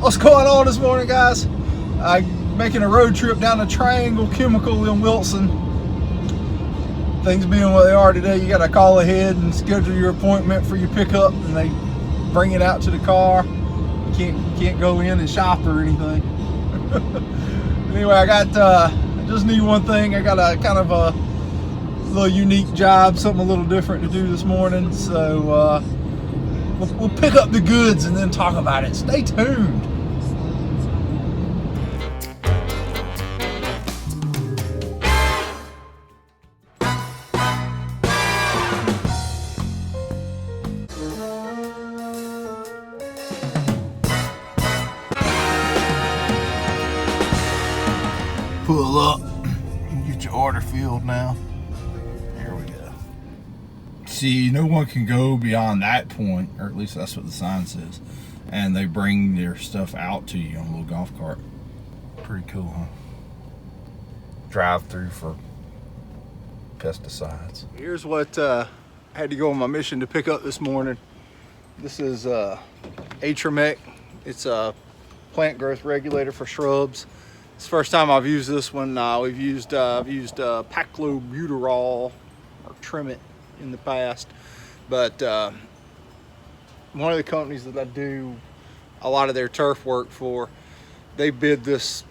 What's going on this morning, guys? I'm making a road trip down to Triangle Chemical in Wilson. Things being what they are today, you gotta call ahead and schedule your appointment for your pickup, and they bring it out to the car. You can't go in and shop or anything. Anyway, I just need one thing. I got a kind of a little unique job, something a little different to do this morning. So we'll pick up the goods and then talk about it. Stay tuned. Pull up and get your order filled now. There we go. See, no one can go beyond that point, or at least that's what the sign says. And they bring their stuff out to you on a little golf cart. Pretty cool, huh? Drive through for pesticides. Here's what I had to go on my mission to pick up this morning. This is Atramec. It's a plant growth regulator for shrubs. It's the first time I've used this one. I've used paclobutyrol or Trim It in the past, but one of the companies that I do a lot of their turf work for, they bid this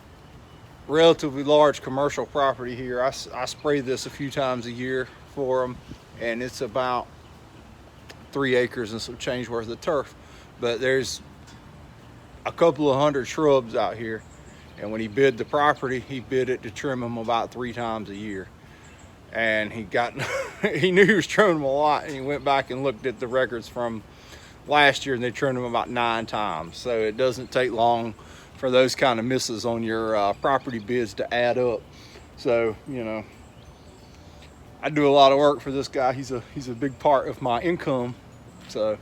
relatively large commercial property here. I spray this a few times a year for them, and it's about 3 acres and some change worth of turf, but there's a couple of hundred shrubs out here. And when he bid the property, he bid it to trim them about 3 times a year. And he knew he was trimming them a lot, and he went back and looked at the records from last year, and they trimmed them about 9 times. So it doesn't take long for those kind of misses on your property bids to add up. So, you know, I do a lot of work for this guy. He's a big part of my income. So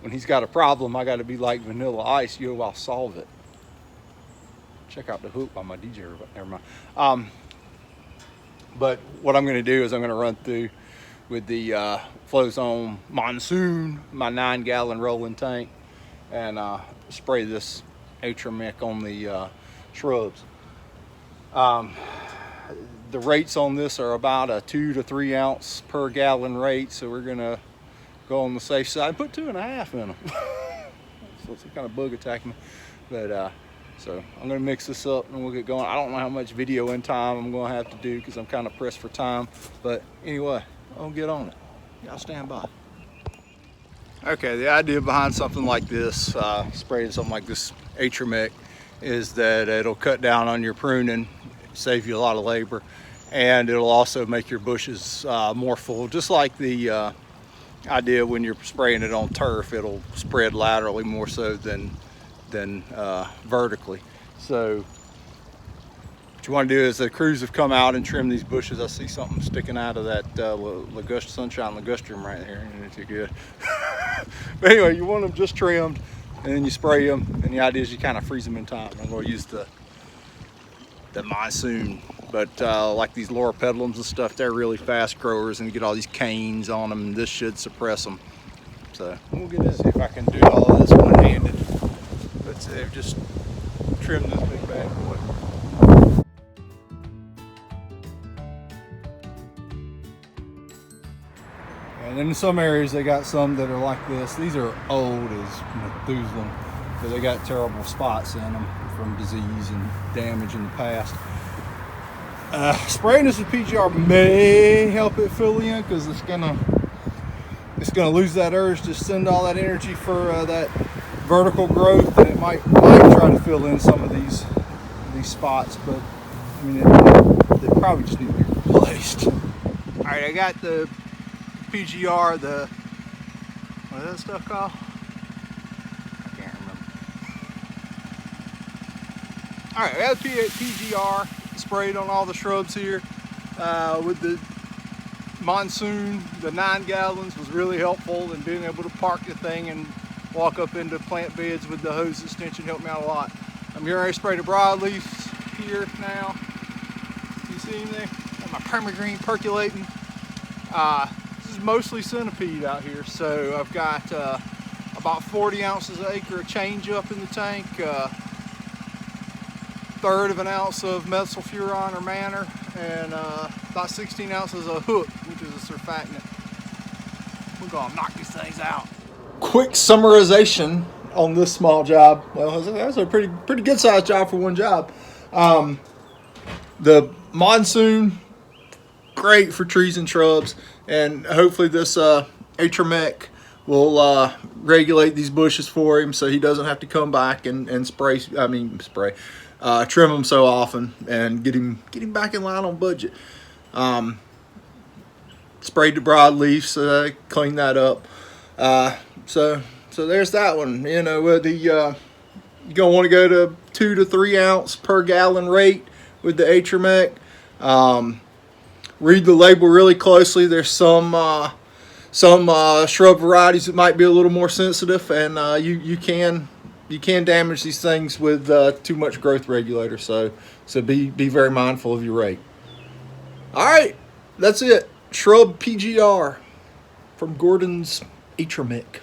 when he's got a problem, I got to be like Vanilla Ice. I'll solve it. Check out the hoop on my DJ, but never mind. But what I'm going to do is I'm going to run through with the Flow Zone Monsoon, my 9-gallon rolling tank, and spray this Atramec on the shrubs. The rates on this are about a 2 to 3 ounce per gallon rate, so we're going to go on the safe side and put 2.5 in them. So it's kind of bug attacking me, but so I'm going to mix this up and we'll get going. I don't know how much video in time I'm going to have to do because I'm kind of pressed for time. But anyway, I'll get on it. Y'all stand by. Okay, the idea behind something like this, spraying something like this Atramec, is that it'll cut down on your pruning, save you a lot of labor, and it'll also make your bushes more full. Just like the idea when you're spraying it on turf, it'll spread laterally more so than vertically. So what you want to do is the crews have come out and trimmed these bushes. I see something sticking out of that sunshine ligustrum right here. Ain't too good. But anyway, you want them just trimmed, and then you spray them, and the idea is you kind of freeze them in time. I'm going to use the Monsoon, but like these lower pedalums and stuff, they're really fast growers, and you get all these canes on them, and this should suppress them. So we'll get in, see if I can do all of this one-handed. They've just trimmed this big bad boy. And in some areas they got some that are like this. These are old as Methuselah, but they got terrible spots in them from disease and damage in the past. Spraying this with PGR may help it fill in because it's gonna lose that urge to send all that energy for that vertical growth, and it might try to fill in some of these spots, but I mean they probably just need to be replaced. All right, I got the PGR, what is that stuff called? I can't remember. All right, I got the PGR sprayed on all the shrubs here with the Monsoon. The 9 gallons was really helpful in being able to park the thing and walk up into plant beds with the hose extension. Helped me out a lot. I'm getting ready to spray the broadleafs here now. You see him there? Got my permagreen percolating. This is mostly centipede out here, so I've got about 40 ounces an acre of change up in the tank. 1/3 of an ounce of methylfuron or manner, and about 16 ounces of hook, which is a surfactant. We're gonna knock these things out. Quick summarization on this small job. Well, that's a pretty good sized job for one job. The monsoon, great for trees and shrubs, and hopefully this Atramec will regulate these bushes for him so he doesn't have to come back and trim them so often and get him back in line on budget. Sprayed the broadleafs, clean that up. So there's that one. You know, you're gonna want to go to 2 to 3 ounce per gallon rate with the Atramec. Read the label really closely. There's some shrub varieties that might be a little more sensitive, and you can damage these things with too much growth regulator. So be very mindful of your rate. All right, that's it. Shrub PGR from Gordon's Atramec.